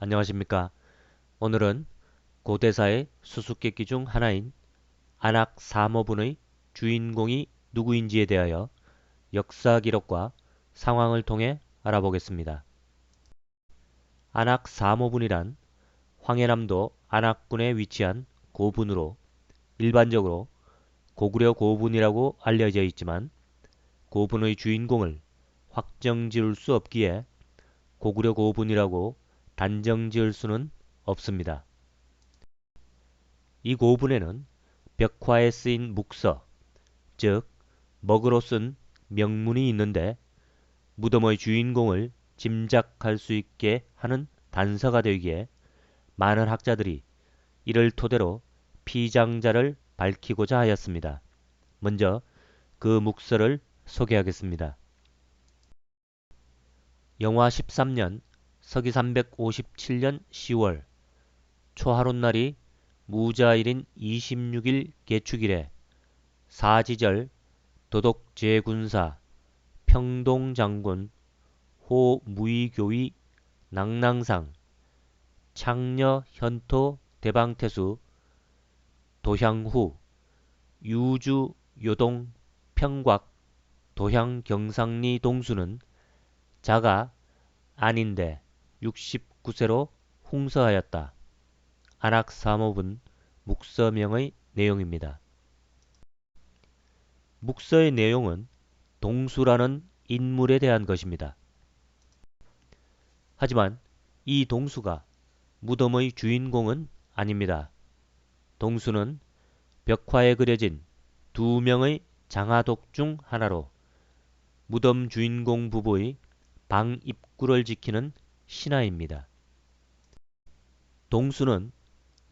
안녕하십니까. 오늘은 고대사의 수수께끼 중 하나인 안악사모분의 주인공이 누구인지에 대하여 역사 기록과 상황을 통해 알아보겠습니다. 안악사모분이란 황해남도 안악군에 위치한 고분으로 일반적으로 고구려 고분이라고 알려져 있지만 고분의 주인공을 확정 지을 수 없기에 고구려 고분이라고 단정 지을 수는 없습니다. 이 고분에는 벽화에 쓰인 묵서, 즉 먹으로 쓴 명문이 있는데 무덤의 주인공을 짐작할 수 있게 하는 단서가 되기에 많은 학자들이 이를 토대로 피장자를 밝히고자 하였습니다. 먼저 그 묵서를 소개하겠습니다. 영화 13년 서기 357년 10월 초하룻날이 무자일인 26일 개축일에 사지절 도독제군사 평동장군 호무이교의 낭낭상 창녀 현토 대방태수 도향후 유주 요동 평곽 도향 경상리 동수는 자가 아닌데 69세로 홍서하였다. 안악사모분 묵서명의 내용입니다. 묵서의 내용은 동수라는 인물에 대한 것입니다. 하지만 이 동수가 무덤의 주인공은 아닙니다. 동수는 벽화에 그려진 두 명의 장하독 중 하나로 무덤 주인공 부부의 방 입구를 지키는 신하입니다. 동수는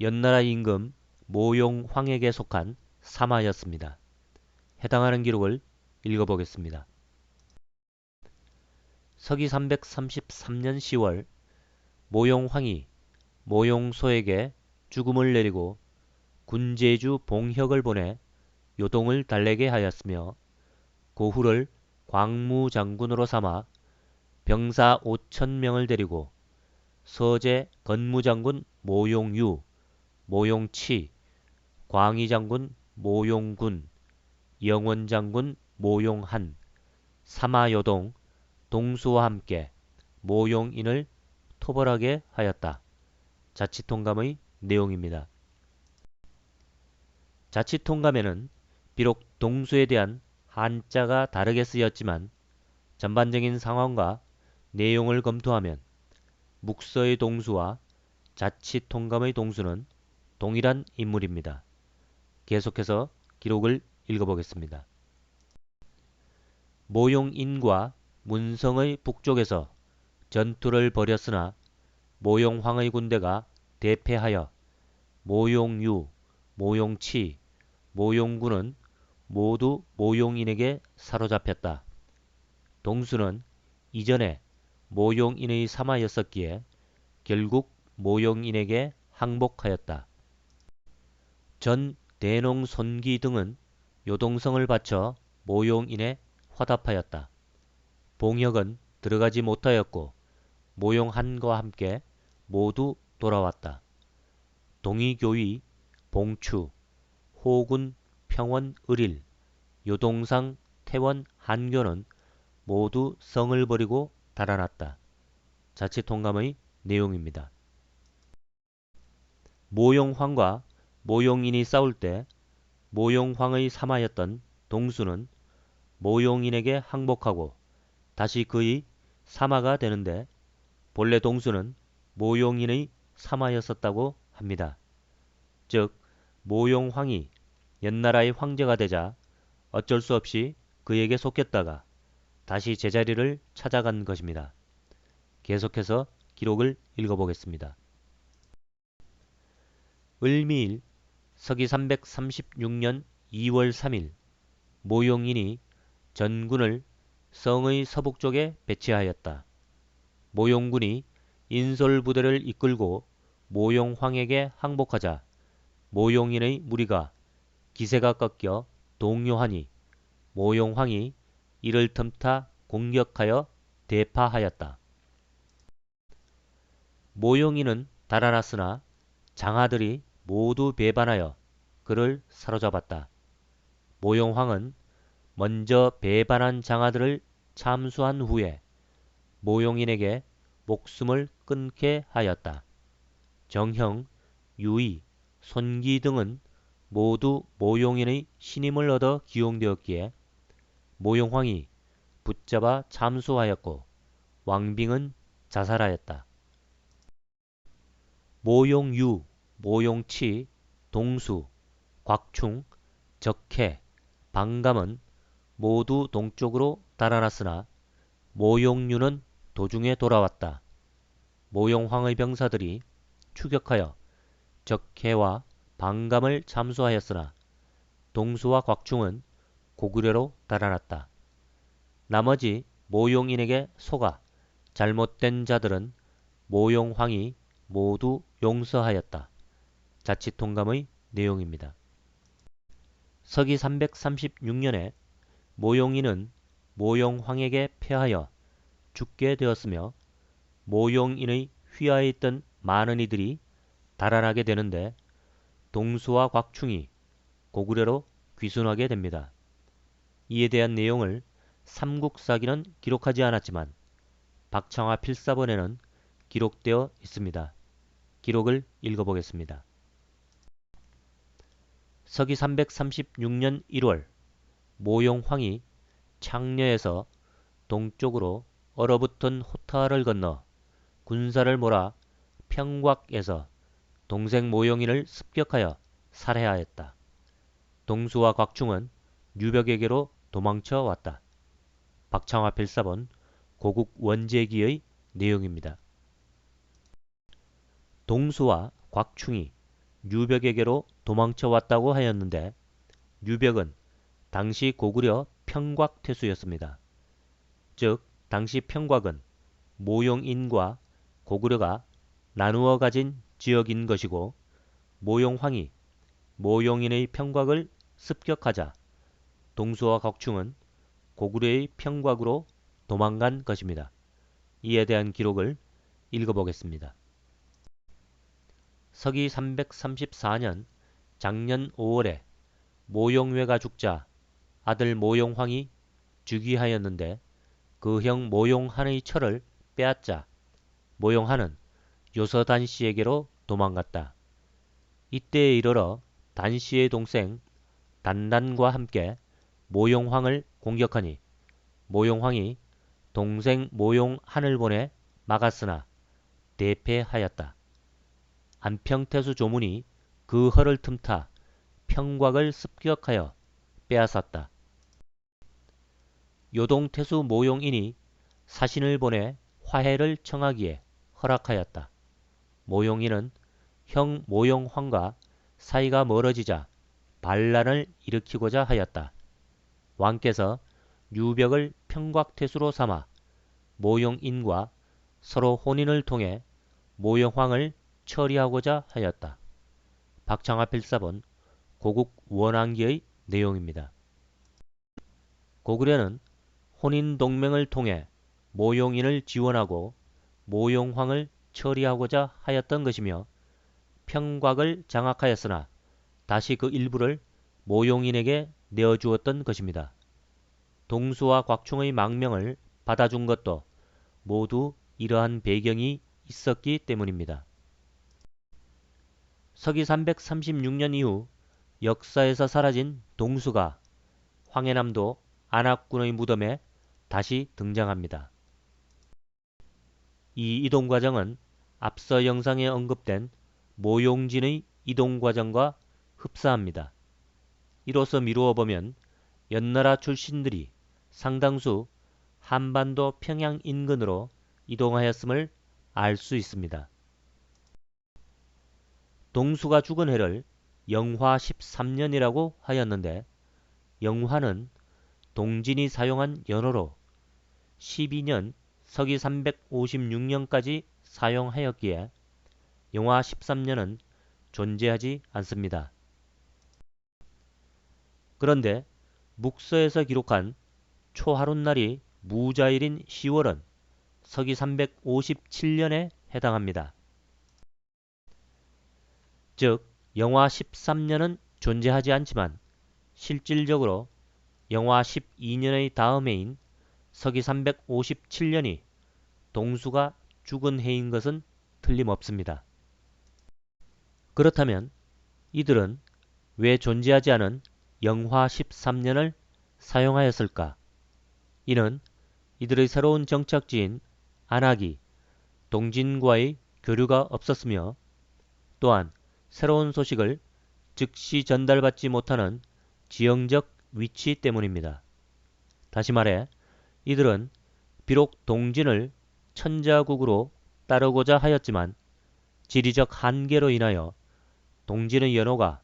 연나라 임금 모용황에게 속한 사마였습니다. 해당하는 기록을 읽어보겠습니다. 서기 333년 10월 모용황이 모용소에게 죽음을 내리고 군제주 봉혁을 보내 요동을 달래게 하였으며 고후를 광무장군으로 삼아 병사 5,000명을 데리고 서제 건무장군 모용유, 모용치, 광의장군 모용군, 영원장군 모용한, 사마요동, 동수와 함께 모용인을 토벌하게 하였다. 자치통감의 내용입니다. 자치통감에는 비록 동수에 대한 한자가 다르게 쓰였지만 전반적인 상황과 내용을 검토하면 묵서의 동수와 자치통감의 동수는 동일한 인물입니다. 계속해서 기록을 읽어보겠습니다. 모용인과 문성의 북쪽에서 전투를 벌였으나 모용황의 군대가 대패하여 모용유, 모용치, 모용군은 모두 모용인에게 사로잡혔다. 동수는 이전에 모용인의 사마였었기에 결국 모용인에게 항복하였다. 전 대농 손기 등은 요동성을 바쳐 모용인에 화답하였다. 봉혁은 들어가지 못하였고 모용한과 함께 모두 돌아왔다. 동의교의, 봉추, 호군, 평원, 을일, 요동상, 태원, 한교는 모두 성을 버리고 달아났다. 자치통감의 내용입니다. 모용황과 모용인이 싸울 때 모용황의 사마였던 동수는 모용인에게 항복하고 다시 그의 사마가 되는데 본래 동수는 모용인의 사마였었다고 합니다. 즉 모용황이 연나라의 황제가 되자 어쩔 수 없이 그에게 속했다가 다시 제자리를 찾아간 것입니다. 계속해서 기록을 읽어보겠습니다. 을미일 서기 336년 2월 3일 모용인이 전군을 성의 서북쪽에 배치하였다. 모용군이 인솔부대를 이끌고 모용황에게 항복하자 모용인의 무리가 기세가 꺾여 동요하니 모용황이 이를 틈타 공격하여 대파하였다. 모용인은 달아났으나 장하들이 모두 배반하여 그를 사로잡았다. 모용황은 먼저 배반한 장하들을 참수한 후에 모용인에게 목숨을 끊게 하였다. 정형, 유의, 손기 등은 모두 모용인의 신임을 얻어 기용되었기에 모용황이 붙잡아 참수하였고 왕빙은 자살하였다. 모용유, 모용치, 동수, 곽충, 적해, 방감은 모두 동쪽으로 달아났으나 모용유는 도중에 돌아왔다. 모용황의 병사들이 추격하여 적해와 방감을 참수하였으나 동수와 곽충은 고구려로 달아났다. 나머지 모용인에게 속아 잘못된 자들은 모용황이 모두 용서하였다. 자치통감의 내용입니다. 서기 336년에 모용인은 모용황에게 패하여 죽게 되었으며 모용인의 휘하에 있던 많은 이들이 달아나게 되는데 동수와 곽충이 고구려로 귀순하게 됩니다. 이에 대한 내용을 삼국사기는 기록하지 않았지만 박창화 필사본에는 기록되어 있습니다. 기록을 읽어보겠습니다. 서기 336년 1월 모용황이 창녀에서 동쪽으로 얼어붙은 호타를 건너 군사를 몰아 평곽에서 동생 모용인을 습격하여 살해하였다. 동수와 곽충은 유벽에게로 도망쳐 왔다. 박창화 필사본 고국 원제기의 내용입니다. 동수와 곽충이 유벽에게로 도망쳐 왔다고 하였는데 유벽은 당시 고구려 평곽태수였습니다. 즉 당시 평곽은 모용인과 고구려가 나누어 가진 지역인 것이고 모용황이 모용인의 평곽을 습격하자 동수와 곽충은 고구려의 평곽으로 도망간 것입니다. 이에 대한 기록을 읽어보겠습니다. 서기 334년 작년 5월에 모용외가 죽자 아들 모용황이 즉위하였는데 그 형 모용한의 철을 빼앗자 모용한은 요서 단씨에게로 도망갔다. 이때에 이르러 단씨의 동생 단단과 함께 모용황을 공격하니 모용황이 동생 모용한을 보내 막았으나 대패하였다. 안평태수 조문이 그 허를 틈타 평곽을 습격하여 빼앗았다. 요동태수 모용인이 사신을 보내 화해를 청하기에 허락하였다. 모용인은 형 모용황과 사이가 멀어지자 반란을 일으키고자 하였다. 왕께서 유벽을 평곽태수로 삼아 모용인과 서로 혼인을 통해 모용황을 처리하고자 하였다. 박창화 필사본 고국 원왕기의 내용입니다. 고구려는 혼인 동맹을 통해 모용인을 지원하고 모용황을 처리하고자 하였던 것이며 평곽을 장악하였으나 다시 그 일부를 모용인에게 내어주었던 것입니다. 동수와 곽충의 망명을 받아준 것도 모두 이러한 배경이 있었기 때문입니다. 서기 336년 이후 역사에서 사라진 동수가 황해남도 안악군의 무덤에 다시 등장합니다. 이 이동 과정은 앞서 영상에 언급된 모용진의 이동 과정과 흡사합니다. 이로써 미루어 보면 연나라 출신들이 상당수 한반도 평양 인근으로 이동하였음을 알 수 있습니다. 동수가 죽은 해를 영화 13년이라고 하였는데 영화는 동진이 사용한 연호로 12년 서기 356년까지 사용하였기에 영화 13년은 존재하지 않습니다. 그런데 묵서에서 기록한 초하룻날이 무자일인 10월은 서기 357년에 해당합니다. 즉 영화 13년은 존재하지 않지만 실질적으로 영화 12년의 다음 해인 서기 357년이 동수가 죽은 해인 것은 틀림없습니다. 그렇다면 이들은 왜 존재하지 않은 영화 13년을 사용하였을까? 이는 이들의 새로운 정착지인 안악이 동진과의 교류가 없었으며 또한 새로운 소식을 즉시 전달받지 못하는 지형적 위치 때문입니다. 다시 말해 이들은 비록 동진을 천자국으로 따르고자 하였지만 지리적 한계로 인하여 동진의 연호가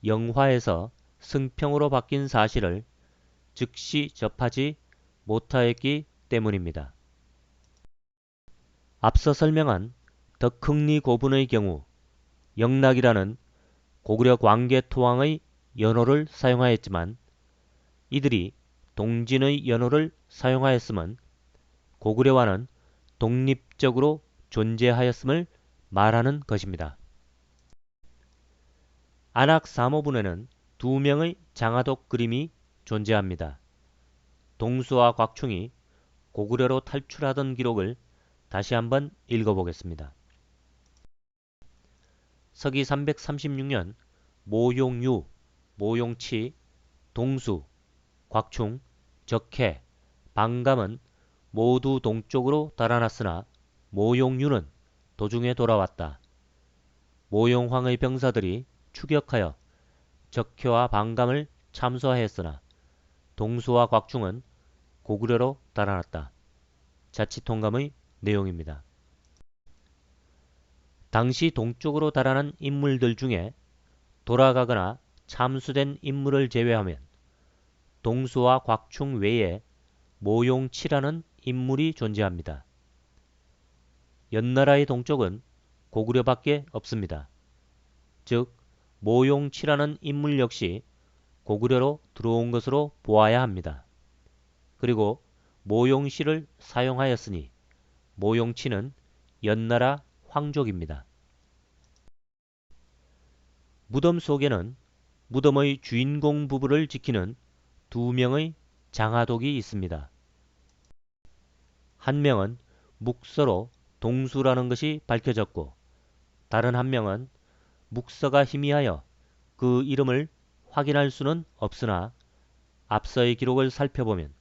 영화에서 승평으로 바뀐 사실을 즉시 접하지 못하였기 때문입니다. 앞서 설명한 덕흥리 고분의 경우 영락이라는 고구려 광개토왕의 연호를 사용하였지만 이들이 동진의 연호를 사용하였음은 고구려와는 독립적으로 존재하였음을 말하는 것입니다. 안악 사모분에는 두 명의 장하독 그림이 존재합니다. 동수와 곽충이 고구려로 탈출하던 기록을 다시 한번 읽어보겠습니다. 서기 336년 모용유, 모용치, 동수, 곽충, 적해, 방감은 모두 동쪽으로 달아났으나 모용유는 도중에 돌아왔다. 모용황의 병사들이 추격하여 적해와 방감을 참수하였으나 동수와 곽충은 고구려로 달아났다. 자치통감의 내용입니다. 당시 동쪽으로 달아난 인물들 중에 돌아가거나 참수된 인물을 제외하면 동수와 곽충 외에 모용치라는 인물이 존재합니다. 연나라의 동쪽은 고구려밖에 없습니다. 즉 모용치라는 인물 역시 고구려로 들어온 것으로 보아야 합니다. 그리고 모용시를 사용하였으니 모용치는 연나라 황족입니다. 무덤 속에는 무덤의 주인공 부부를 지키는 두 명의 장하독이 있습니다. 한 명은 묵서로 동수라는 것이 밝혀졌고 다른 한 명은 묵서가 희미하여 그 이름을 확인할 수는 없으나 앞서의 기록을 살펴보면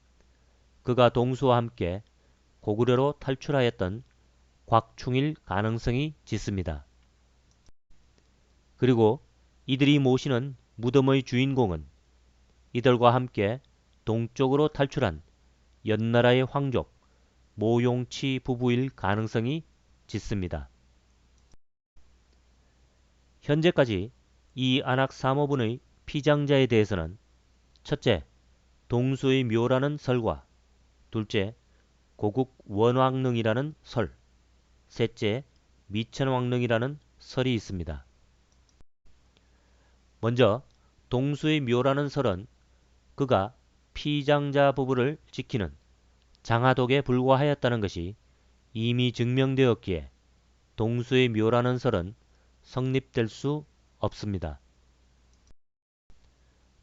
그가 동수와 함께 고구려로 탈출하였던 곽충일 가능성이 짙습니다. 그리고 이들이 모시는 무덤의 주인공은 이들과 함께 동쪽으로 탈출한 연나라의 황족 모용치 부부일 가능성이 짙습니다. 현재까지 이 안악 사모분의 피장자에 대해서는 첫째, 동수의 묘라는 설과 둘째, 고국 원왕릉이라는 설, 셋째, 미천왕릉이라는 설이 있습니다. 먼저 동수의 묘라는 설은 그가 피장자 부부를 지키는 장하독에 불과하였다는 것이 이미 증명되었기에 동수의 묘라는 설은 성립될 수 없습니다.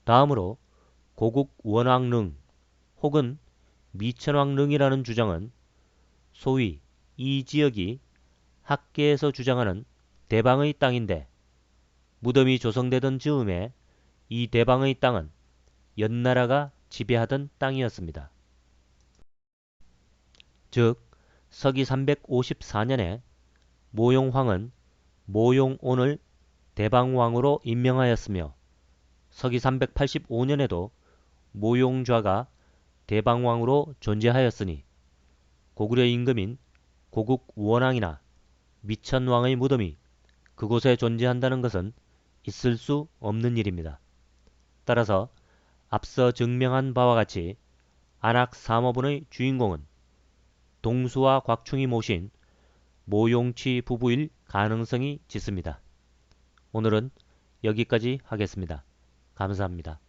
다음으로 고국 원왕릉 혹은 미천왕릉이라는 주장은 소위 이 지역이 학계에서 주장하는 대방의 땅인데 무덤이 조성되던 즈음에 이 대방의 땅은 연나라가 지배하던 땅이었습니다. 즉 서기 354년에 모용황은 모용온을 대방왕으로 임명하였으며 서기 385년에도 모용좌가 대방왕으로 존재하였으니 고구려 임금인 고국 원왕이나 미천왕의 무덤이 그곳에 존재한다는 것은 있을 수 없는 일입니다. 따라서 앞서 증명한 바와 같이 안악 사모분의 주인공은 동수와 곽충이 모신 모용치 부부일 가능성이 짙습니다. 오늘은 여기까지 하겠습니다. 감사합니다.